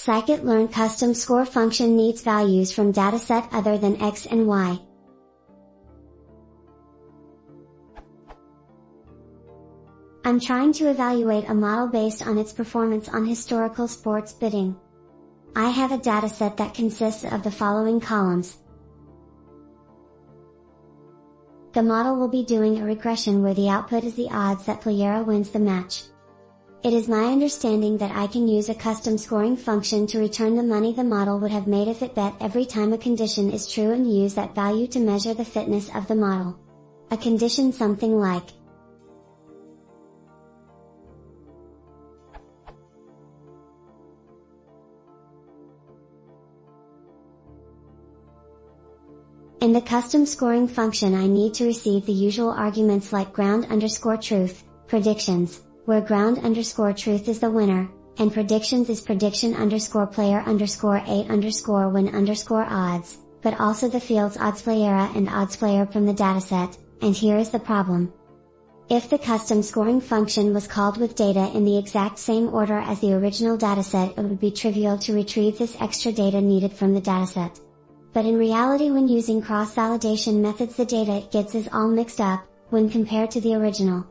Scikit-learn custom score function needs values from dataset other than X and Y. I'm trying to evaluate a model based on its performance on historical sports bidding. I have a dataset that consists of the following columns. The model will be doing a regression where the output is the odds that player wins the match. It is my understanding that I can use a custom scoring function to return the money the model would have made if it bet every time a condition is true and use that value to measure the fitness of the model. A condition something like in the custom scoring function I need to receive the usual arguments like ground_truth, predictions, where ground_truth is the winner, and predictions is prediction_player_8_win_odds, but also the fields oddsplayer and oddsplayer from the dataset, and here is the problem. If the custom scoring function was called with data in the exact same order as the original dataset, it would be trivial to retrieve this extra data needed from the dataset. But in reality, when using cross-validation methods, the data it gets is all mixed up, when compared to the original.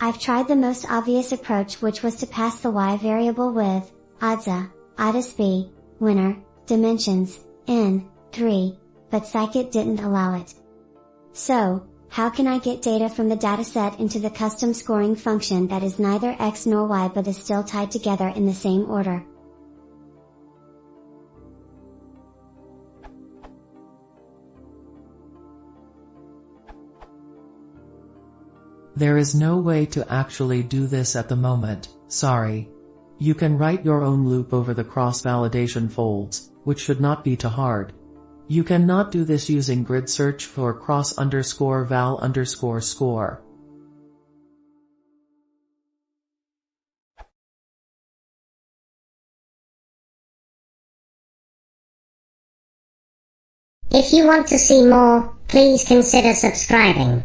I've tried the most obvious approach, which was to pass the Y variable with, odds A, odds B, winner, dimensions, n, 3, but Scikit didn't allow it. So, how can I get data from the dataset into the custom scoring function that is neither X nor Y but is still tied together in the same order? There is no way to actually do this at the moment, sorry. You can write your own loop over the cross-validation folds, which should not be too hard. You cannot do this using grid search for cross_val_score. If you want to see more, please consider subscribing.